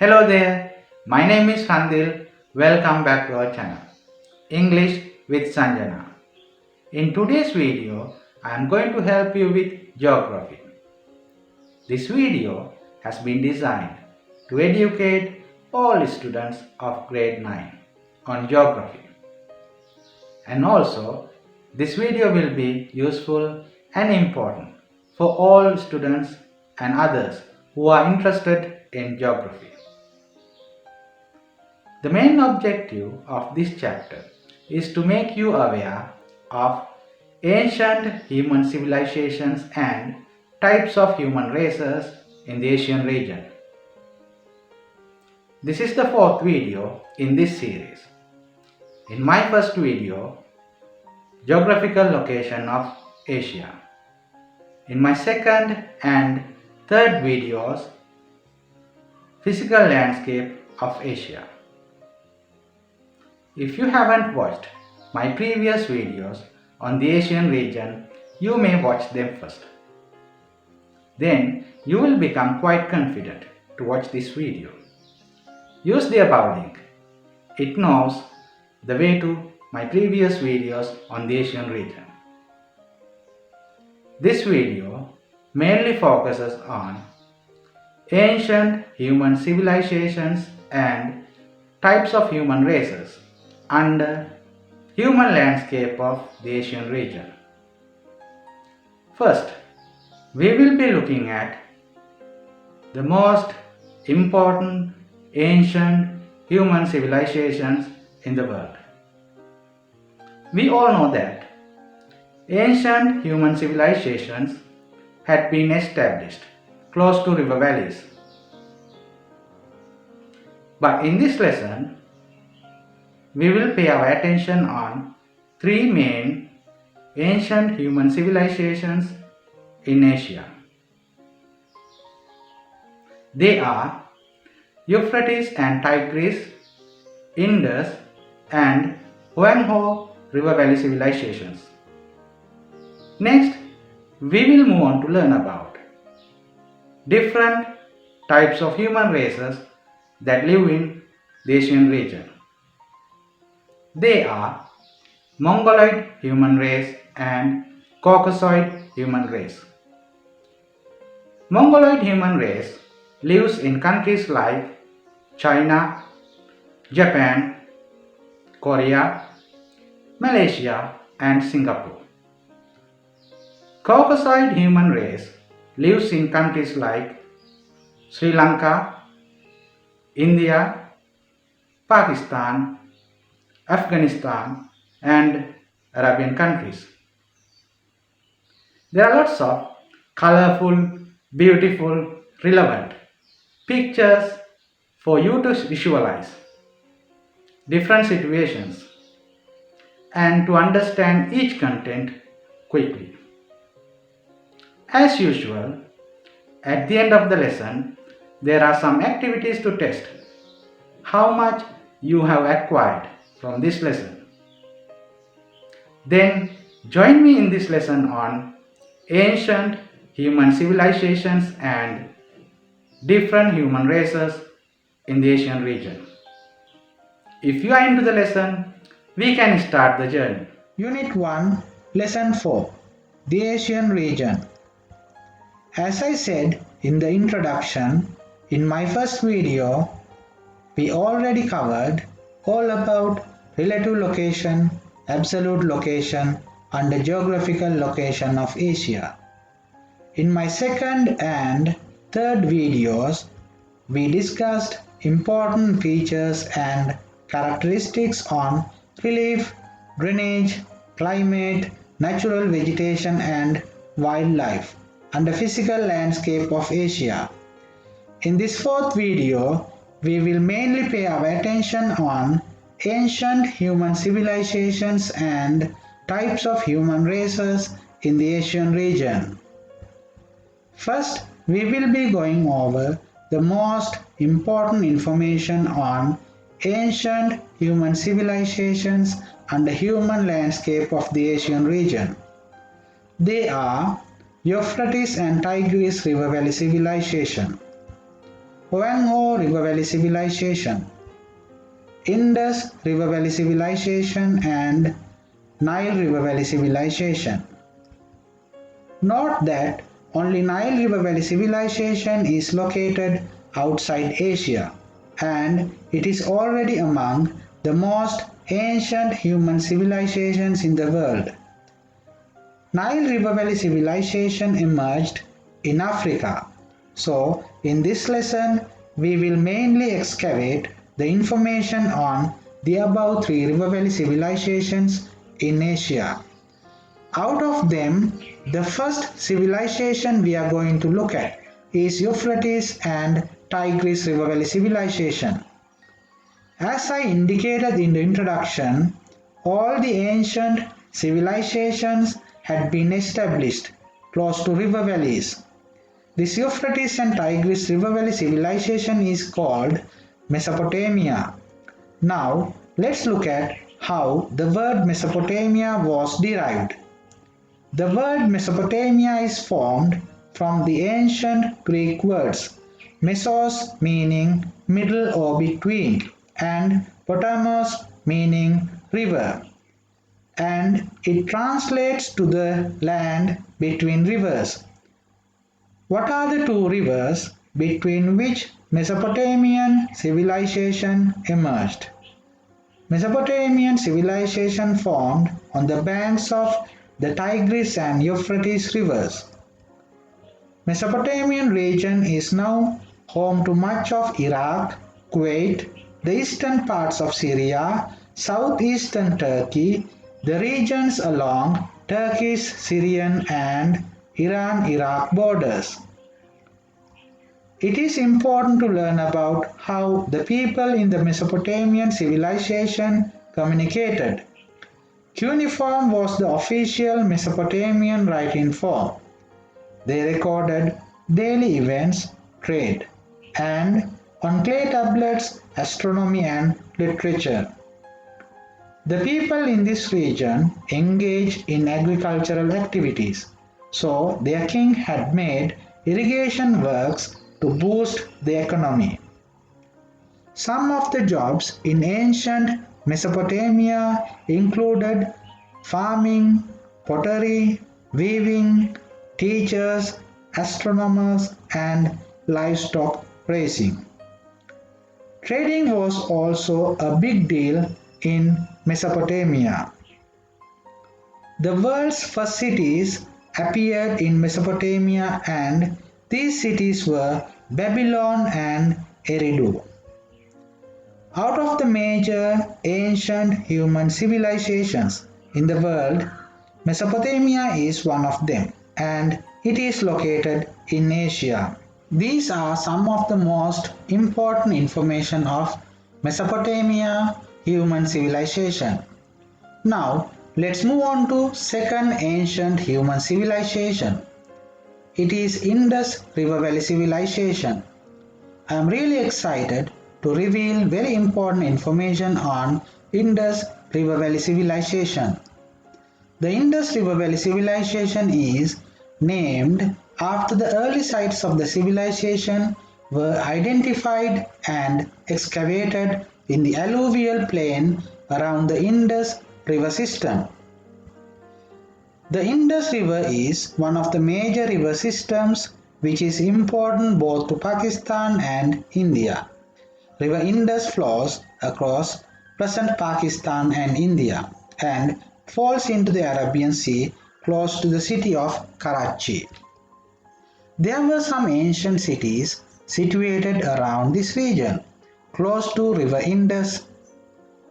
Hello there, my name is Kandil. Welcome back to our channel, English with Sanjana. In today's video, I am going to help you with geography. This video has been designed to educate all students of grade 9 on geography. And also, this video will be useful and important for all students and others who are interested in geography. The main objective of this chapter is to make you aware of ancient human civilizations and types of human races in the Asian region. This is the fourth video in this series. In my first video, geographical location of Asia. In my second and third videos, physical landscape of Asia. If you haven't watched my previous videos on the Asian region, you may watch them first. Then you will become quite confident to watch this video. Use the above link. It knows the way to my previous videos on the Asian region. This video mainly focuses on ancient human civilizations and types of human races and human landscape of the Asian region. First, we will be looking at the most important ancient human civilizations in the world. We all know that ancient human civilizations had been established close to river valleys. But in this lesson, we will pay our attention on three main ancient human civilizations in Asia. They are Euphrates and Tigris, Indus and Hwang Ho river valley civilizations. Next, we will move on to learn about different types of human races that live in the Asian region. They are Mongoloid human race and Caucasoid human race. Mongoloid human race lives in countries like China, Japan, Korea, Malaysia and Singapore. Caucasoid human race lives in countries like Sri Lanka, India, Pakistan, Afghanistan and Arabian countries. There are lots of colorful, beautiful, relevant pictures for you to visualize different situations and to understand each content quickly. As usual, at the end of the lesson, there are some activities to test how much you have acquired from this lesson. Then join me in this lesson on ancient human civilizations and different human races in the Asian region. If you are into the lesson, we can start the journey. Unit 1, Lesson 4, The Asian Region. As I said in the introduction, in my first video, we already covered all about relative location, absolute location and the geographical location of Asia. In my second and third videos, we discussed important features and characteristics on relief, drainage, climate, natural vegetation and wildlife, and the physical landscape of Asia. In this fourth video, we will mainly pay our attention on ancient human civilizations and types of human races in the Asian region. First, we will be going over the most important information on ancient human civilizations and the human landscape of the Asian region. They are Euphrates and Tigris River Valley Civilization, Hwang Ho River Valley Civilization, Indus River Valley Civilization and Nile River Valley Civilization. Note that only Nile River Valley Civilization is located outside Asia, and it is already among the most ancient human civilizations in the world. Nile River Valley Civilization emerged in Africa. So, in this lesson, we will mainly excavate the information on the above three river valley civilizations in Asia. Out of them, the first civilization we are going to look at is Euphrates and Tigris River Valley Civilization. As I indicated in the introduction, all the ancient civilizations had been established close to river valleys. This Euphrates and Tigris River Valley Civilization is called Mesopotamia. Now, let's look at how the word Mesopotamia was derived. The word Mesopotamia is formed from the ancient Greek words mesos meaning middle or between and potamos meaning river, and it translates to the land between rivers. What are the two rivers between which Mesopotamian civilization emerged? Mesopotamian civilization formed on the banks of the Tigris and Euphrates rivers. Mesopotamian region is now home to much of Iraq, Kuwait, the eastern parts of Syria, southeastern Turkey, the regions along Turkish, Syrian and Iran-Iraq borders. It is important to learn about how the people in the Mesopotamian civilization communicated. Cuneiform was the official Mesopotamian writing form. They recorded daily events, trade, and on clay tablets, astronomy and literature. The people in this region engaged in agricultural activities, so their king had made irrigation works to boost the economy. Some of the jobs in ancient Mesopotamia included farming, pottery, weaving, teachers, astronomers, and livestock raising. Trading was also a big deal in Mesopotamia. The world's first cities appeared in Mesopotamia, and these cities were Babylon and Eridu. Out of the major ancient human civilizations in the world, Mesopotamia is one of them, and it is located in Asia. These are some of the most important information of Mesopotamia human civilization. Now, let's move on to second ancient human civilization. It is Indus River Valley Civilization. I am really excited to reveal very important information on Indus River Valley Civilization. The Indus River Valley Civilization is named after the early sites of the civilization were identified and excavated in the alluvial plain around the Indus River system. The Indus River is one of the major river systems which is important both to Pakistan and India. River Indus flows across present Pakistan and India and falls into the Arabian Sea close to the city of Karachi. There were some ancient cities situated around this region, close to River Indus.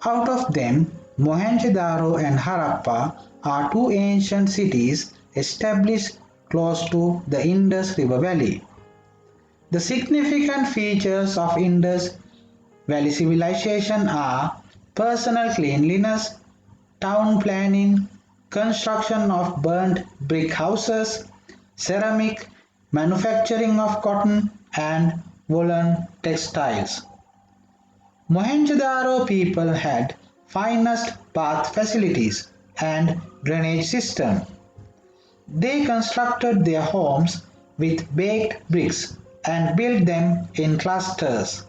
Out of them, Mohenjo-daro and Harappa are two ancient cities established close to the Indus River Valley. The significant features of Indus Valley civilization are personal cleanliness, town planning, construction of burnt brick houses, ceramic, manufacturing of cotton and woolen textiles. Mohenjo-daro people had finest bath facilities and drainage system. They constructed their homes with baked bricks and built them in clusters.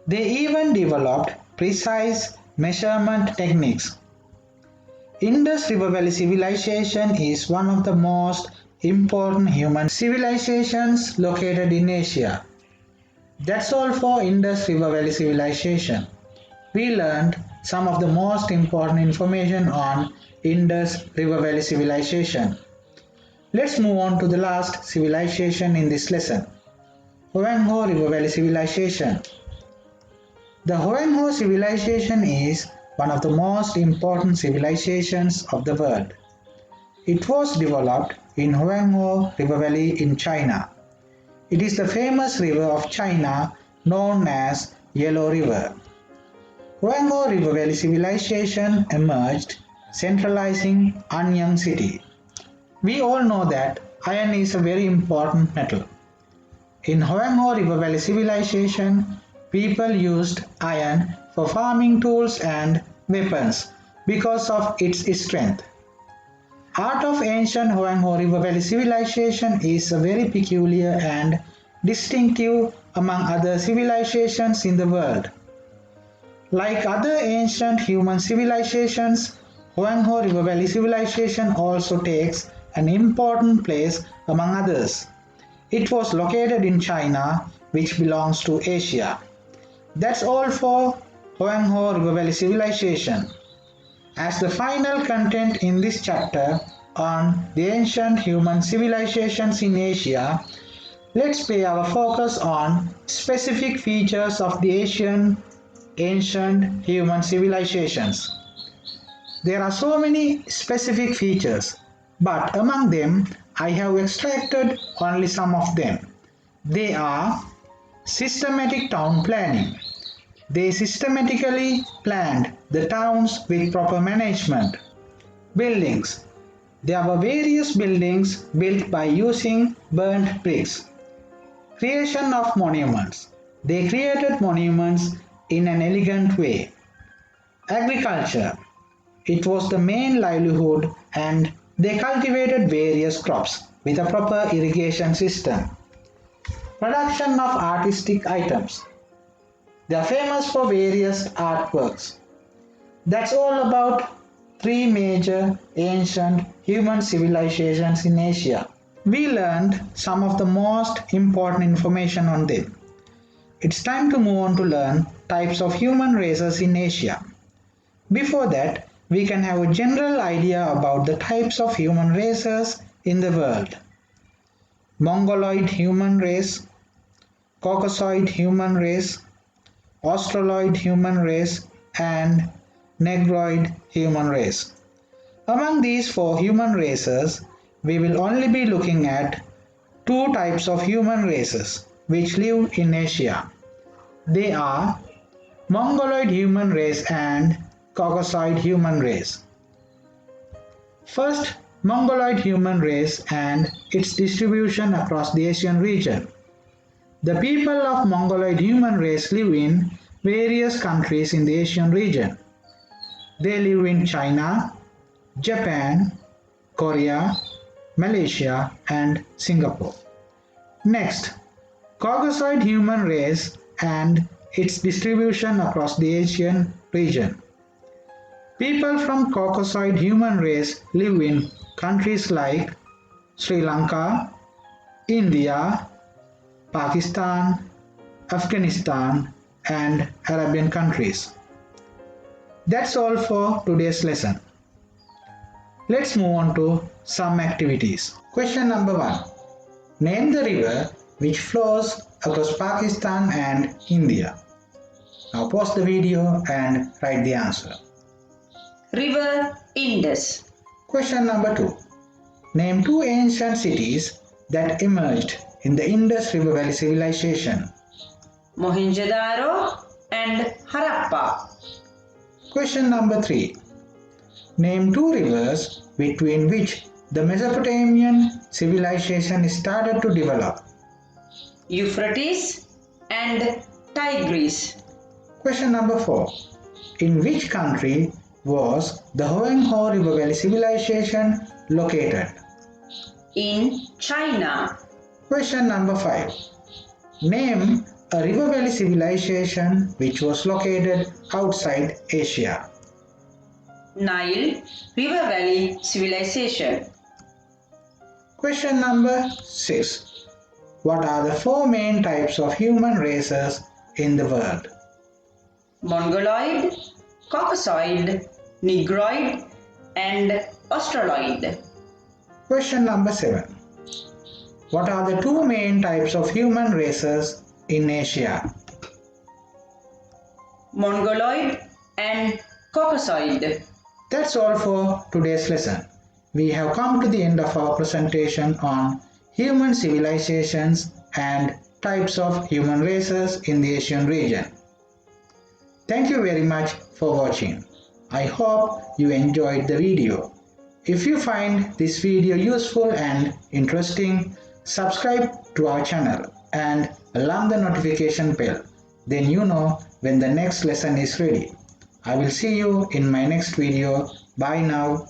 They even developed precise measurement techniques. Indus River Valley civilization is one of the most important human civilizations located in Asia. That's all for Indus River Valley civilization. We learned some of the most important information on Indus River Valley civilization. Let's move on to the last civilization in this lesson, Hwang Ho River Valley civilization. The Hwang Ho civilization is one of the most important civilizations of the world. It was developed in Hwang Ho River Valley in China. It is the famous river of China known as Yellow River. Hwang Ho River Valley civilization emerged centralizing Anyang city. We all know that iron is a very important metal. In Hwang Ho River Valley civilization, people used iron for farming tools and weapons because of its strength. Art of ancient Hwang Ho River Valley civilization is very peculiar and distinctive among other civilizations in the world. Like other ancient human civilizations, Hwang Ho River Valley civilization also takes an important place among others. It was located in China, which belongs to Asia. That's all for Hwang Ho River Valley civilization. As the final content in this chapter on the ancient human civilizations in Asia, let's pay our focus on specific features of the ancient human civilizations. There are so many specific features, but among them I have extracted only some of them. They are systematic town planning. They systematically planned the towns with proper management. Buildings. There were various buildings built by using burnt bricks. Creation of monuments. They created monuments in an elegant way. Agriculture. It was the main livelihood and they cultivated various crops with a proper irrigation system. Production of artistic items. They are famous for various artworks. That's all about three major ancient human civilizations in Asia. We learned some of the most important information on them. It's time to move on to learn types of human races in Asia. Before that, we can have a general idea about the types of human races in the world. Mongoloid human race, Caucasoid human race, Australoid human race, and Negroid human race. Among these four human races, we will only be looking at two types of human races which live in Asia. They are Mongoloid human race and Caucasoid human race. First, Mongoloid human race and its distribution across the Asian region. The people of Mongoloid human race live in various countries in the Asian region. They live in China, Japan, Korea, Malaysia, and Singapore. Next, Caucasoid human race and its distribution across the Asian region. People from Caucasoid human race live in countries like Sri Lanka, India, Pakistan, Afghanistan, and Arabian countries. That's all for today's lesson. Let's move on to some activities. Question number 1. Name the river which flows across Pakistan and India. Now pause the video and write the answer. River Indus. Question number 2. Name two ancient cities that emerged in the Indus River Valley civilization. Mohenjo-daro and Harappa. Question number 3. Name two rivers between which the Mesopotamian civilization started to develop. Euphrates and Tigris. Question number 4. In which country was the Hwang Ho River Valley civilization located? In China. Question number 5. Name a river valley civilization which was located outside Asia. Nile River Valley Civilization. Question number 6. What are the 4 main types of human races in the world? Mongoloid, Caucasoid, Negroid and Australoid. Question number 7. What are the 2 main types of human races in Asia? Mongoloid and Caucasoid. That's all for today's lesson. We have come to the end of our presentation on human civilizations and types of human races in the Asian region. Thank you very much for watching. I hope you enjoyed the video. If you find this video useful and interesting, subscribe to our channel and alarm the notification bell. Then you know when the next lesson is ready. I will see you in my next video. Bye now.